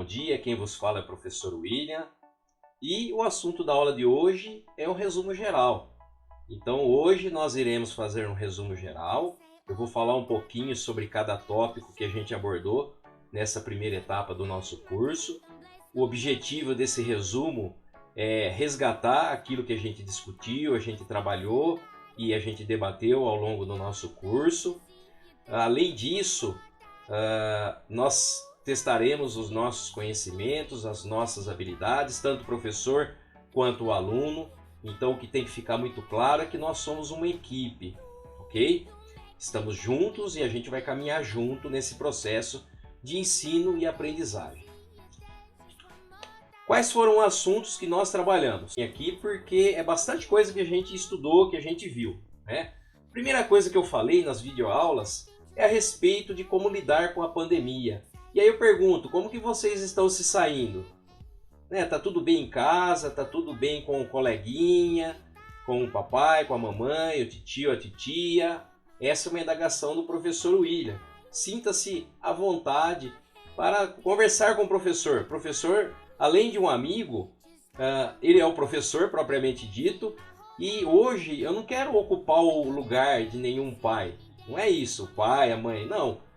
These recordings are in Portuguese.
bom dia, quem vos fala é o professor William e o assunto da aula de hoje é um resumo geral. Então hoje nós iremos fazer um resumo geral, eu vou falar um pouquinho sobre cada tópico que a gente abordou nessa primeira etapa do nosso curso. O objetivo desse resumo é resgatar aquilo que a gente discutiu, a gente trabalhou e a gente debateu ao longo do nosso curso. Além disso, nós testaremos os nossos conhecimentos, as nossas habilidades, tanto o professor quanto o aluno. Então o que tem que ficar muito claro é que nós somos uma equipe, ok? Estamos juntos e a gente vai caminhar junto nesse processo de ensino e aprendizagem. Quais foram os assuntos que nós trabalhamos aqui? Porque é bastante coisa que a gente estudou, que a gente viu, né? Primeira coisa que eu falei nas videoaulas é a respeito de como lidar com a pandemia. E aí eu pergunto, como que vocês estão se saindo? Tá tudo bem em casa, tá tudo bem com o coleguinha, com o papai, com a mamãe, o titio, a titia? Essa é uma indagação do professor William. Sinta-se à vontade para conversar com o professor. O professor, além de um amigo, ele é o professor propriamente dito. E hoje eu não quero ocupar o lugar de nenhum pai. Não é isso, o pai, a mãe, não.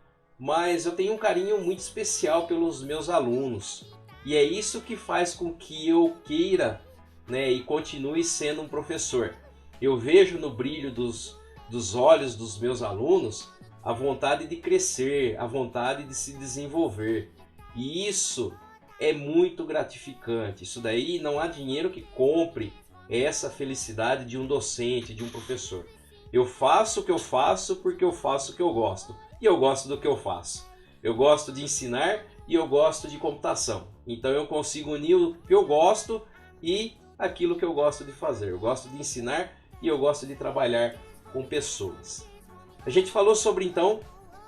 Mas eu tenho um carinho muito especial pelos meus alunos. E é isso que faz com que eu queira, e continue sendo um professor. Eu vejo no brilho dos olhos dos meus alunos a vontade de crescer, a vontade de se desenvolver. E isso é muito gratificante. Isso daí não há dinheiro que compre essa felicidade de um docente, de um professor. Eu faço o que eu faço porque eu faço o que eu gosto. E eu gosto do que eu faço. Eu gosto de ensinar e eu gosto de computação. Então eu consigo unir o que eu gosto e aquilo que eu gosto de fazer. Eu gosto de ensinar e eu gosto de trabalhar com pessoas. A gente falou sobre então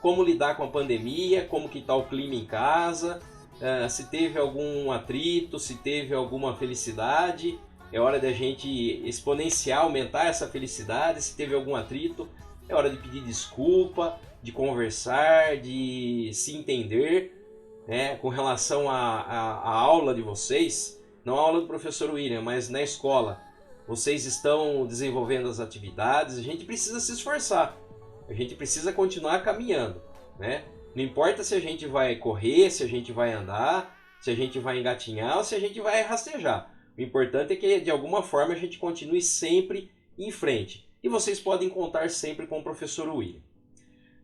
como lidar com a pandemia, como que está o clima em casa, se teve algum atrito, se teve alguma felicidade. É hora da gente exponenciar, aumentar essa felicidade. Se teve algum atrito, é hora de pedir desculpa, de conversar, de se entender, com relação à aula de vocês. Não a aula do professor William, mas na escola. Vocês estão desenvolvendo as atividades, a gente precisa se esforçar. A gente precisa continuar caminhando, Não importa se a gente vai correr, se a gente vai andar, se a gente vai engatinhar ou se a gente vai rastejar. O importante é que de alguma forma a gente continue sempre em frente. E vocês podem contar sempre com o professor William.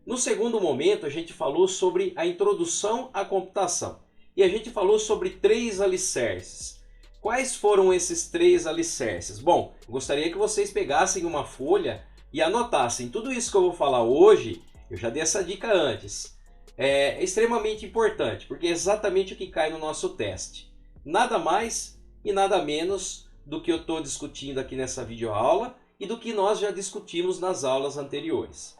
No segundo momento a gente falou sobre a introdução à computação. E a gente falou sobre 3 alicerces. Quais foram esses 3 alicerces? Bom, gostaria que vocês pegassem uma folha e anotassem. Tudo isso que eu vou falar hoje, eu já dei essa dica antes. É extremamente importante, porque é exatamente o que cai no nosso teste. Nada mais e nada menos do que eu estou discutindo aqui nessa videoaula e do que nós já discutimos nas aulas anteriores.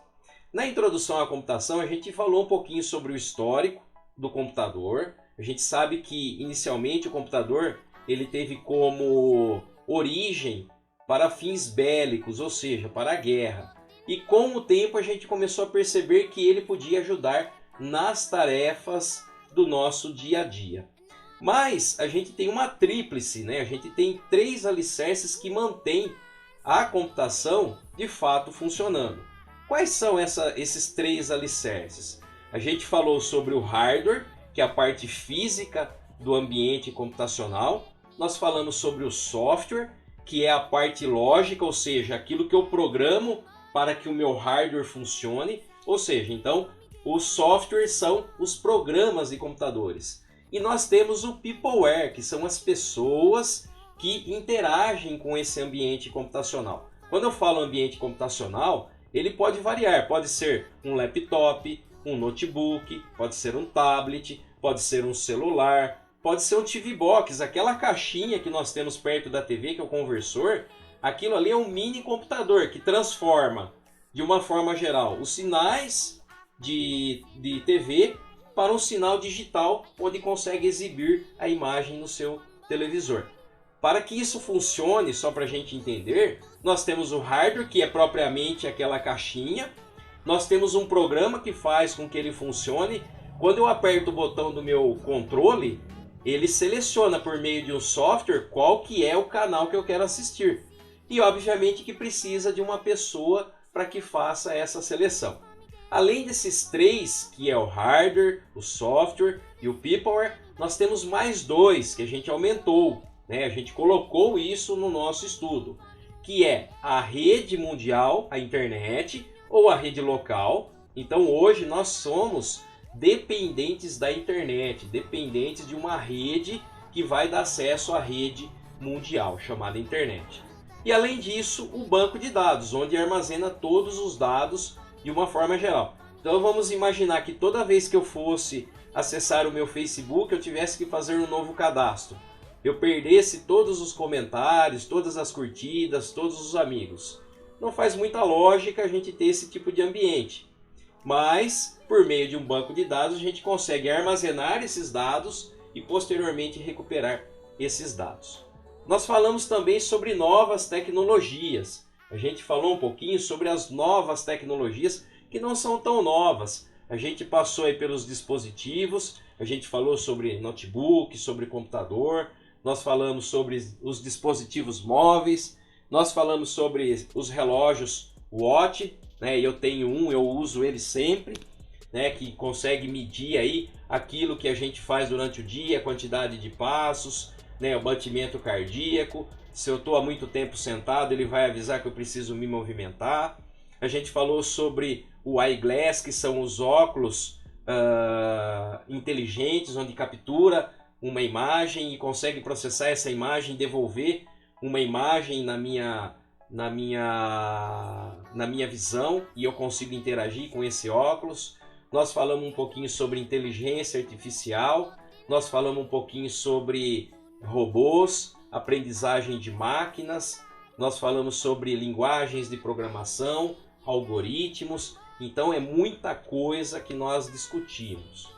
Na introdução à computação, a gente falou um pouquinho sobre o histórico do computador. A gente sabe que, inicialmente, o computador ele teve como origem para fins bélicos, ou seja, para a guerra. E com o tempo a gente começou a perceber que ele podia ajudar nas tarefas do nosso dia a dia. Mas a gente tem uma tríplice, A gente tem 3 alicerces que mantêm a computação de fato funcionando. Quais são esses 3 alicerces? A gente falou sobre o hardware, que é a parte física do ambiente computacional. Nós falamos sobre o software, que é a parte lógica, ou seja, aquilo que eu programo para que o meu hardware funcione. Ou seja, então, os softwares são os programas de computadores. E nós temos o peopleware, que são as pessoas que interagem com esse ambiente computacional. Quando eu falo ambiente computacional, ele pode variar. Pode ser um laptop, um notebook, pode ser um tablet, pode ser um celular, pode ser um TV Box, aquela caixinha que nós temos perto da TV, que é o conversor. Aquilo ali é um mini computador que transforma, de uma forma geral, os sinais de TV para um sinal digital, onde consegue exibir a imagem no seu televisor. Para que isso funcione, só para a gente entender, nós temos o hardware, que é propriamente aquela caixinha. Nós temos um programa que faz com que ele funcione. Quando eu aperto o botão do meu controle, ele seleciona por meio de um software qual que é o canal que eu quero assistir. E obviamente que precisa de uma pessoa para que faça essa seleção. Além desses três, que é o hardware, o software e o peopleware, nós temos mais dois que a gente aumentou, né? A gente colocou isso no nosso estudo, que é a rede mundial, a internet, ou a rede local. Então hoje nós somos dependentes da internet, dependentes de uma rede que vai dar acesso à rede mundial, chamada internet. E além disso, o banco de dados, onde armazena todos os dados de uma forma geral. Então vamos imaginar que toda vez que eu fosse acessar o meu Facebook, eu tivesse que fazer um novo cadastro. Eu perdesse todos os comentários, todas as curtidas, todos os amigos. Não faz muita lógica a gente ter esse tipo de ambiente. Mas, por meio de um banco de dados, a gente consegue armazenar esses dados e posteriormente recuperar esses dados. Nós falamos também sobre novas tecnologias. A gente falou um pouquinho sobre as novas tecnologias que não são tão novas. A gente passou aí pelos dispositivos, a gente falou sobre notebook, sobre computador, nós falamos sobre os dispositivos móveis, nós falamos sobre os relógios Watch, né? Eu tenho um, eu uso ele sempre, né? Que consegue medir aí aquilo que a gente faz durante o dia, a quantidade de passos, né? O batimento cardíaco. Se eu estou há muito tempo sentado, ele vai avisar que eu preciso me movimentar. A gente falou sobre o eyeglass, que são os óculos inteligentes, onde captura uma imagem e consegue processar essa imagem e devolver uma imagem na minha visão, e eu consigo interagir com esse óculos. Nós falamos um pouquinho sobre inteligência artificial, nós falamos um pouquinho sobre robôs, aprendizagem de máquinas, nós falamos sobre linguagens de programação, algoritmos. Então é muita coisa que nós discutimos.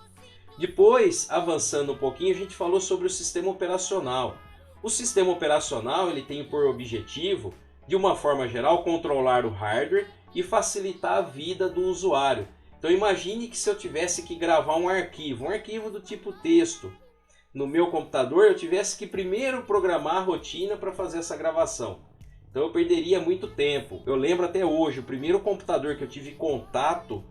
Depois, avançando um pouquinho, a gente falou sobre o sistema operacional. O sistema operacional ele tem por objetivo, de uma forma geral, controlar o hardware e facilitar a vida do usuário. Então imagine que se eu tivesse que gravar um arquivo do tipo texto, no meu computador, eu tivesse que primeiro programar a rotina para fazer essa gravação. Então eu perderia muito tempo. Eu lembro até hoje, o primeiro computador que eu tive contato,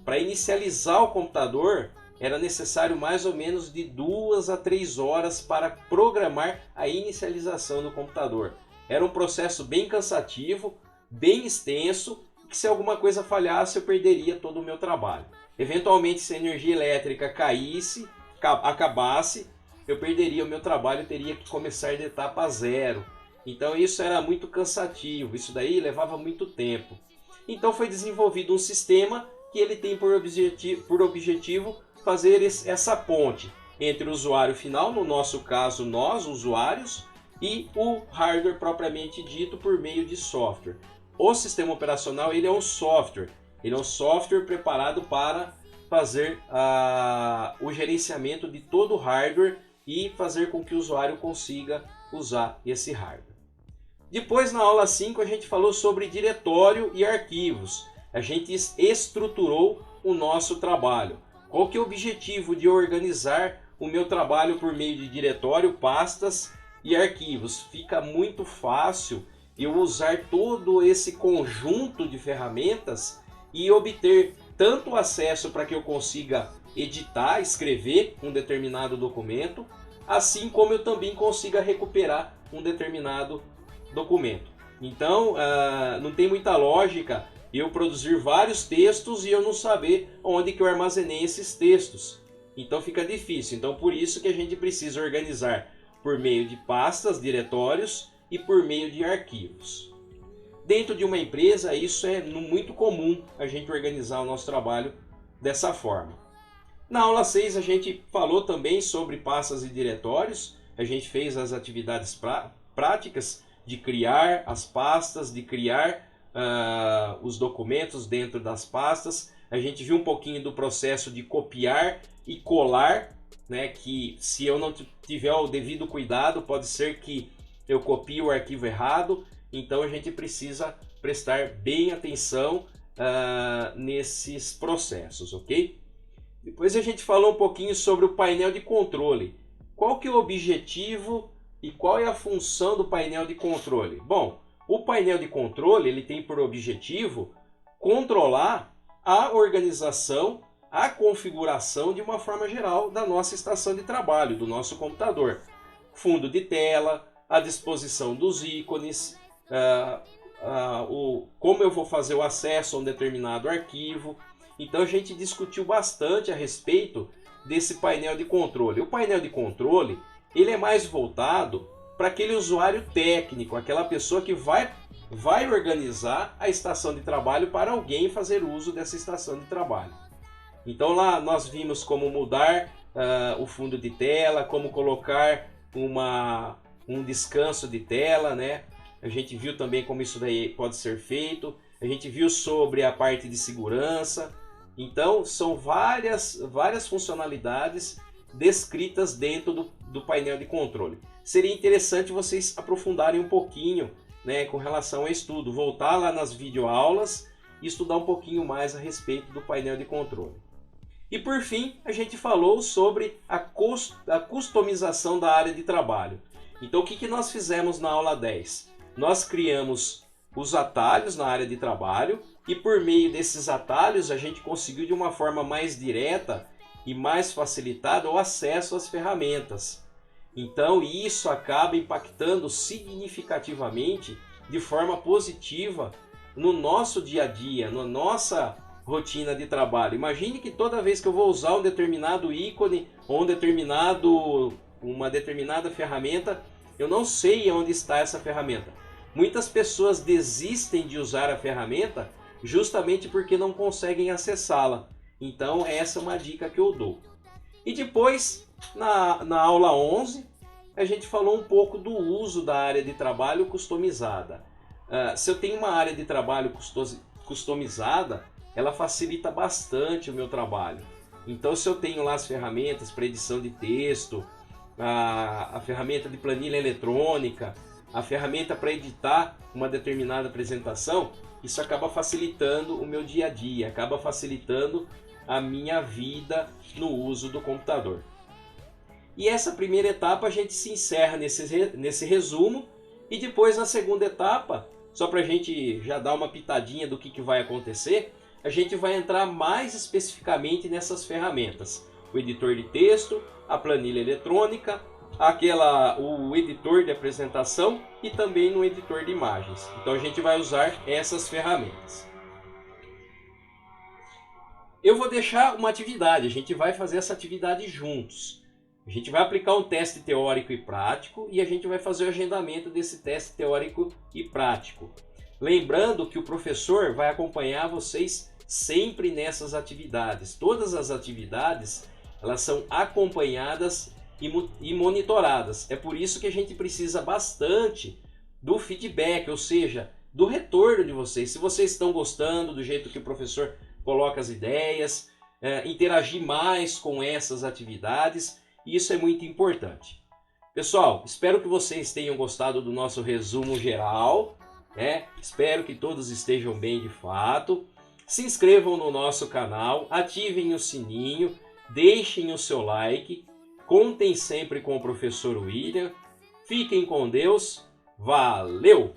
para inicializar o computador, era necessário mais ou menos de 2 a 3 horas para programar a inicialização do computador. Era um processo bem cansativo, bem extenso, que se alguma coisa falhasse eu perderia todo o meu trabalho. Eventualmente, se a energia elétrica caísse, acabasse, eu perderia o meu trabalho e teria que começar de etapa zero. Então isso era muito cansativo, isso daí levava muito tempo. Então foi desenvolvido um sistema que ele tem por objetivo fazer essa ponte entre o usuário final, no nosso caso nós, usuários, e o hardware propriamente dito por meio de software. O sistema operacional ele é um software preparado para fazer o gerenciamento de todo o hardware e fazer com que o usuário consiga usar esse hardware. Depois, na aula 5, a gente falou sobre diretório e arquivos. A gente estruturou o nosso trabalho. Qual que é o objetivo de organizar o meu trabalho por meio de diretório, pastas e arquivos? Fica muito fácil eu usar todo esse conjunto de ferramentas e obter tanto acesso para que eu consiga editar, escrever um determinado documento, assim como eu também consiga recuperar um determinado documento. Então, não tem muita lógica eu produzir vários textos e eu não saber onde que eu armazenei esses textos. Então fica difícil. Então por isso que a gente precisa organizar por meio de pastas, diretórios e por meio de arquivos. Dentro de uma empresa isso é muito comum a gente organizar o nosso trabalho dessa forma. Na aula 6 a gente falou também sobre pastas e diretórios. A gente fez as atividades práticas de criar as pastas, de criar os documentos dentro das pastas. A gente viu um pouquinho do processo de copiar e colar, né, que se eu não tiver o devido cuidado, pode ser que eu copie o arquivo errado. Então a gente precisa prestar bem atenção nesses processos, ok? Depois a gente falou um pouquinho sobre o painel de controle. qual que é o objetivo e qual é a função do painel de controle? Bom, o painel de controle ele tem por objetivo controlar a organização, a configuração de uma forma geral da nossa estação de trabalho, do nosso computador. Fundo de tela, a disposição dos ícones, como eu vou fazer o acesso a um determinado arquivo. Então a gente discutiu bastante a respeito desse painel de controle. O painel de controle ele é mais voltado para aquele usuário técnico, aquela pessoa que vai organizar a estação de trabalho para alguém fazer uso dessa estação de trabalho. Então lá nós vimos como mudar o fundo de tela, como colocar um descanso de tela, né? A gente viu também como isso daí pode ser feito. A gente viu sobre a parte de segurança. Então são várias funcionalidades descritas dentro do painel de controle. Seria interessante vocês aprofundarem um pouquinho, né, com relação ao estudo, voltar lá nas videoaulas e estudar um pouquinho mais a respeito do painel de controle. E por fim, a gente falou sobre a customização da área de trabalho. Então o que nós fizemos na aula 10? Nós criamos os atalhos na área de trabalho e por meio desses atalhos a gente conseguiu de uma forma mais direta e mais facilitada o acesso às ferramentas. Então isso acaba impactando significativamente de forma positiva no nosso dia a dia, na nossa rotina de trabalho. Imagine que toda vez que eu vou usar um determinado ícone ou uma determinada ferramenta, eu não sei onde está essa ferramenta. Muitas pessoas desistem de usar a ferramenta justamente porque não conseguem acessá-la. Então essa é uma dica que eu dou. E depois, na aula 11, a gente falou um pouco do uso da área de trabalho customizada. Se eu tenho uma área de trabalho customizada, ela facilita bastante o meu trabalho. Então se eu tenho lá as ferramentas para edição de texto, a ferramenta de planilha eletrônica, a ferramenta para editar uma determinada apresentação, isso acaba facilitando o meu dia a dia, acaba facilitando a minha vida no uso do computador. E essa primeira etapa a gente se encerra nesse resumo e depois na segunda etapa, só para a gente já dar uma pitadinha do que vai acontecer, a gente vai entrar mais especificamente nessas ferramentas. O editor de texto, a planilha eletrônica, o editor de apresentação e também no editor de imagens. Então a gente vai usar essas ferramentas. Eu vou deixar uma atividade, a gente vai fazer essa atividade juntos. A gente vai aplicar um teste teórico e prático e a gente vai fazer o agendamento desse teste teórico e prático. Lembrando que o professor vai acompanhar vocês sempre nessas atividades. Todas as atividades elas são acompanhadas e monitoradas. É por isso que a gente precisa bastante do feedback, ou seja, do retorno de vocês. Se vocês estão gostando do jeito que o professor coloca as ideias, interagir mais com essas atividades, isso é muito importante. Pessoal, espero que vocês tenham gostado do nosso resumo geral. Espero que todos estejam bem de fato. Se inscrevam no nosso canal, ativem o sininho, deixem o seu like. Contem sempre com o professor William. Fiquem com Deus. Valeu!